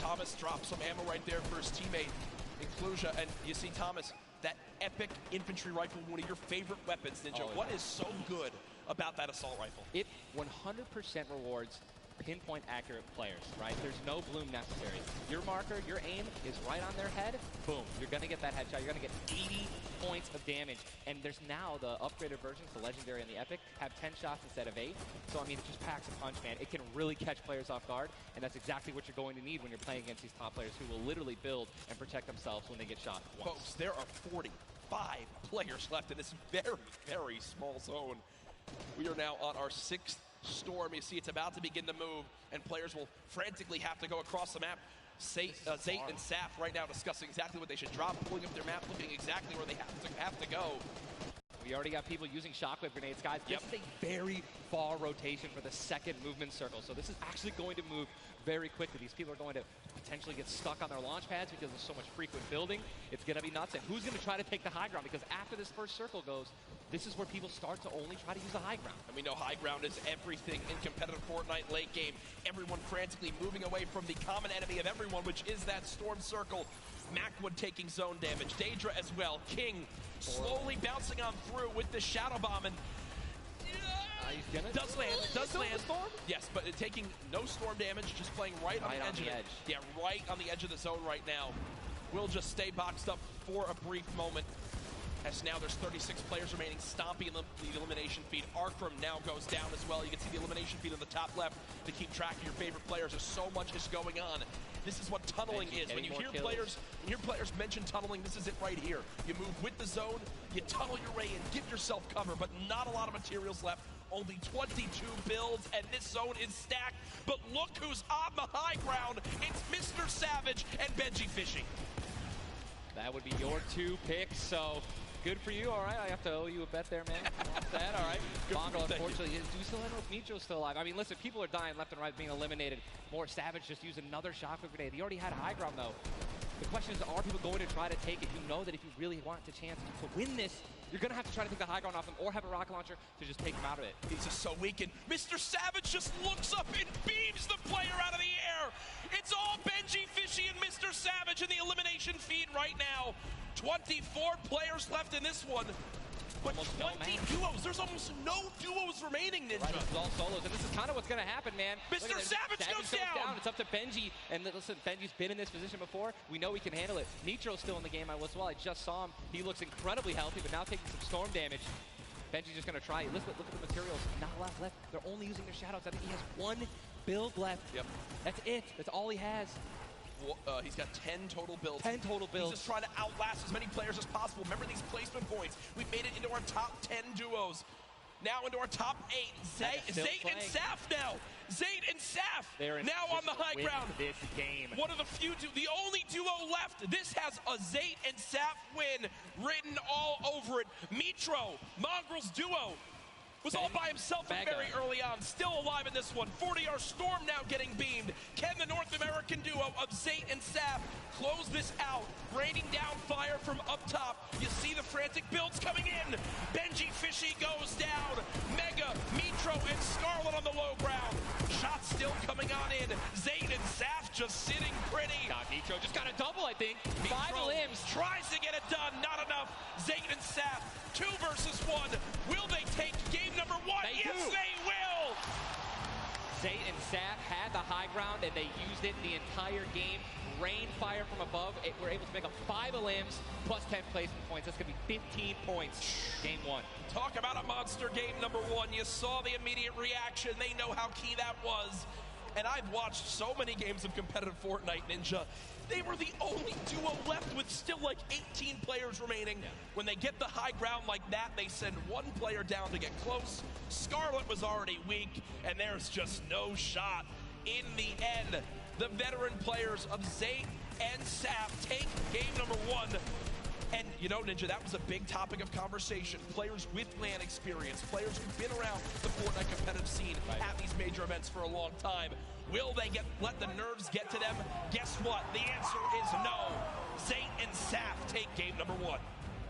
Thomas drops some ammo right there for his teammate, Inclusia, and you see Thomas, that epic infantry rifle, one of your favorite weapons, Ninja. Oh, what is so good about that assault rifle? It 100% rewards pinpoint accurate players, right? There's no bloom necessary. Your marker, your aim is right on their head, boom, you're gonna get that headshot, you're gonna get 80 points of damage. And there's now the upgraded versions, the Legendary and the Epic, have 10 shots instead of 8. So I mean, it just packs a punch, man. It can really catch players off guard, and that's exactly what you're going to need when you're playing against these top players who will literally build and protect themselves when they get shot once. Folks, there are 45 players left in this very, very small zone. We are now on our 6th storm. You see it's about to begin to move, and players will frantically have to go across the map. Zayt and Saf right now discussing exactly what they should drop, pulling up their map, looking exactly where they have to go. We already got people using shockwave grenades, guys. This is a very far rotation for the second movement circle, so this is actually going to move very quickly. These people are going to potentially get stuck on their launch pads because there's so much frequent building. It's going to be nuts. And who's going to try to take the high ground? Because after this first circle goes, this is where people start to only try to use the high ground. And we know high ground is everything in competitive Fortnite late game. Everyone frantically moving away from the common enemy of everyone, which is that storm circle. Macwood taking zone damage. Daedra as well. King slowly bouncing on through with the Shadow Bomb. And does land. Storm? Yes, but taking no storm damage, just playing right on the edge. Yeah, right on the edge of the zone right now. Will just stay boxed up for a brief moment. As now there's 36 players remaining, stomping the elimination feed. Arkram now goes down as well. You can see the elimination feed on the top left to keep track of your favorite players. There's so much is going on. This is what tunneling is. When you hear players mention tunneling, this is it right here. You move with the zone, you tunnel your way in, give yourself cover, but not a lot of materials left. Only 22 builds, and this zone is stacked. But look who's on the high ground. It's Mr. Savage and Benji Fishing. That would be your 2 picks, so good for you. All right, I have to owe you a bet there, man. Watch that. All right. Mongo, unfortunately, do you still know if Mitro's still alive? I mean, listen, people are dying left and right, being eliminated. More Savage just used another shockwave grenade. He already had a high ground, though. The question is, are people going to try to take it? You know that if you really want the chance to win this, you're going to have to try to take the high ground off him or have a rocket launcher to just take him out of it. He's just so weakened. Mr. Savage just looks up and beams the player out of the air. It's all Benji Fishy and Mr. Savage in the elimination feed right now. 24 players left in this one. But 20 duos. There's almost no duos remaining, Ninja. Right, it's all solos, and this is kind of what's going to happen, man. Mr. Savage goes down. It's up to Benji, and listen, Benji's been in this position before. We know he can handle it. Nitro's still in the game as well. I just saw him. He looks incredibly healthy, but now taking some storm damage. Benji's just going to try it. Look at the materials. Not a lot left. They're only using their shadows. I think he has 1 build left. Yep. That's it. That's all he has. He's got 10 total builds. 10 total builds. He's just trying to outlast as many players as possible. Remember these placement points. We've made it into our top 10 duos. Now into our top 8. Zayt and Saf now. Zayt and Saf now on the high ground. This game. One of the few, the only duo left. This has a Zayt and Saf win written all over it. Mitro, Mongrel's duo, was all by himself very early on. Still alive in this one. 40R Storm now getting beamed. Can the North American duo of Zayt and Saf close this out? Raining down fire from up top. You see the frantic builds coming in. Benji Fishy goes down. Mega, Mitro, and Scarlet on the low ground. Shots still coming on in. Zayt and Saf just sitting pretty. God, Mitro just got a double, I think. Mitro 5 limbs. Tries to get it done. Not enough. Zayt and Saf, 2 versus 1. Will they take game number 1? Yes, they will. Zayt and Saf had the high ground, and they used it the entire game. Rain fire from above. We're able to make up 5 limbs plus 10 placement points. That's going to be 15 points. Game 1. Talk about a monster game number 1. You saw the immediate reaction. They know how key that was. And I've watched so many games of competitive Fortnite, Ninja. They were the only duo left with still like 18 players remaining. Yeah. When they get the high ground like that, they send 1 player down to get close. Scarlet was already weak, and there's just no shot. In the end, the veteran players of Zayt and Saf take game number 1. And, you know, Ninja, that was a big topic of conversation. Players with LAN experience, players who've been around the Fortnite competitive scene at these major events for a long time. Will they let the nerves get to them? Guess what? The answer is no. Zayt and Saf take game number 1.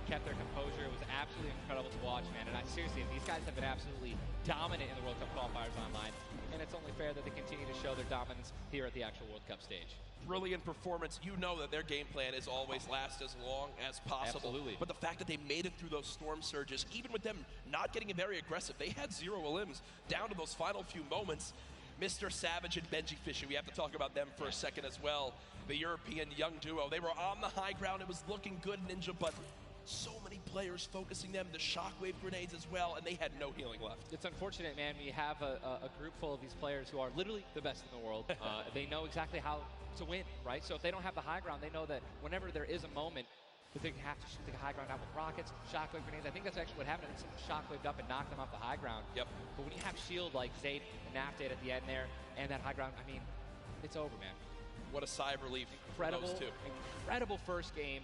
kept their composure. It was absolutely incredible to watch, man. And seriously, these guys have been absolutely dominant in the World Cup qualifiers online, and it's only fair that they continue to show their dominance here at the actual World Cup stage. Brilliant performance. You know that their game plan is always last as long as possible. Absolutely. But the fact that they made it through those storm surges, even with them not getting very aggressive, they had 0 elims down to those final few moments. Mr. Savage and Benji Fisher, we have to talk about them for a second as well. The European young duo, they were on the high ground. It was looking good, Ninja, but so many players focusing them, the shockwave grenades as well, and they had no healing left. It's unfortunate, man. We have a group full of these players who are literally the best in the world. They know exactly how to win, right? So if they don't have the high ground, they know that whenever there is a moment that they have to shoot the high ground out with rockets, shockwave grenades. I think that's actually what happened. Someone shockwaved up and knocked them off the high ground. Yep. But when you have shield like Zayt and Naf did at the end there, and that high ground, I mean, it's over, man. What a sigh of relief Incredible, for those two. Incredible first game.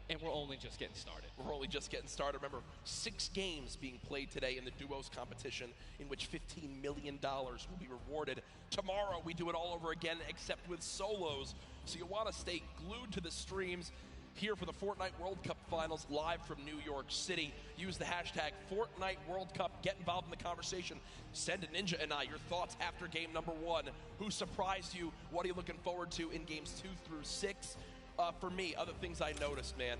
And we're only just getting started. We're only just getting started. Remember, 6 games being played today in the duos competition, in which $15 million will be rewarded. Tomorrow, we do it all over again, except with solos. So you'll want to stay glued to the streams here for the Fortnite World Cup Finals live from New York City. Use the hashtag Fortnite World Cup. Get involved in the conversation. Send to Ninja and I your thoughts after game number 1. Who surprised you? What are you looking forward to in games 2 through 6? For me, other things I noticed, man,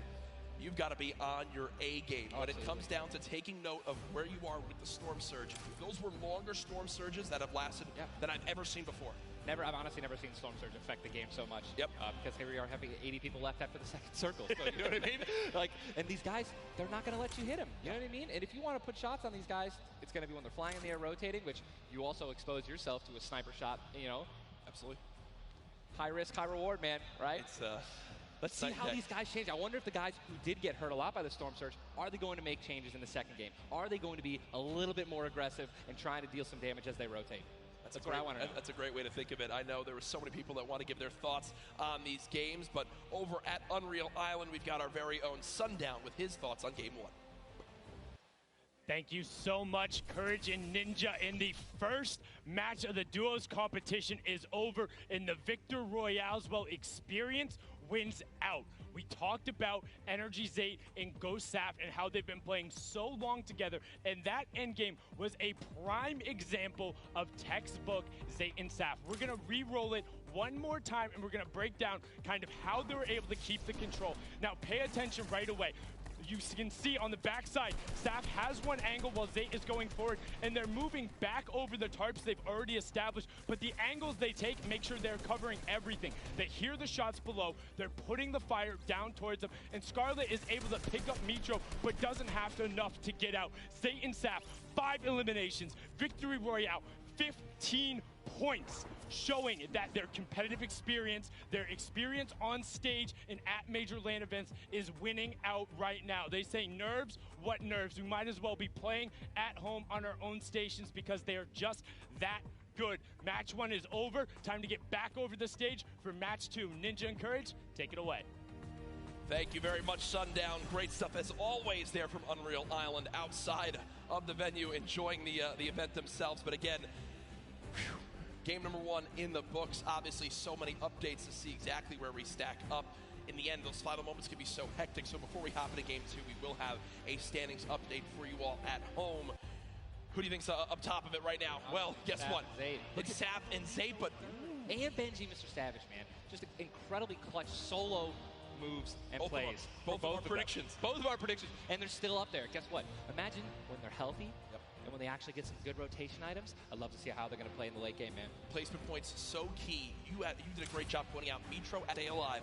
you've got to be on your A game. When it comes down to taking note of where you are with the storm surge, those were longer storm surges that have lasted than I've ever seen before. I've honestly never seen storm surge affect the game so much. Yep. Because here we are having 80 people left after the second circle. So you know what I mean? Like, and these guys, they're not going to let you hit them. You know what I mean? And if you want to put shots on these guys, it's going to be when they're flying in the air, rotating, which you also expose yourself to a sniper shot. You know. Absolutely. High risk, high reward, man. Right? It's Let's see how these guys change. I wonder if the guys who did get hurt a lot by the storm surge, are they going to make changes in the second game? Are they going to be a little bit more aggressive and trying to deal some damage as they rotate? That's what I want to know. That's a great way to think of it. I know there were so many people that want to give their thoughts on these games, but over at Unreal Island, we've got our very own Sundown with his thoughts on game 1. Thank you so much, Courage and Ninja. And the first match of the duos competition is over, and the Victor Royale's experience wins out. We talked about Energy Zayt and Ghost Saf and how they've been playing so long together, and that endgame was a prime example of textbook Zayt and Saf. We're going to re-roll it one more time, and we're going to break down kind of how they were able to keep the control. Now, pay attention right away. You can see on the backside, Saf has one angle while Zayt is going forward, and they're moving back over the tarps they've already established, but the angles they take make sure they're covering everything. They hear the shots below, they're putting the fire down towards them, and Scarlet is able to pick up Mitro, but doesn't have enough to get out. Zayt and Saf, 5 eliminations, Victory Royale, 15 points, showing that their competitive experience, their experience on stage and at major LAN events is winning out right now. They say nerves, what nerves? We might as well be playing at home on our own stations because they are just that good. Match 1 is over. Time to get back over the stage for match 2. Ninja and Courage, take it away. Thank you very much, Sundown. Great stuff as always there from Unreal Island outside of the venue, enjoying the event themselves. But again, game number 1 in the books. Obviously, so many updates to see exactly where we stack up. In the end, those final moments can be so hectic. So before we hop into game 2, we will have a standings update for you all at home. Who do you think's up top of it right now? Well, guess what? It's Saf and Zayt, but... And Benji, Mr. Savage, man. Just incredibly clutch solo moves and plays. Both of our predictions. Both of our predictions. And they're still up there. Guess what? Imagine when they're healthy. And when they actually get some good rotation items, I'd love to see how they're going to play in the late game, man. Placement points so key. You did a great job pointing out Mitro at Stay Alive.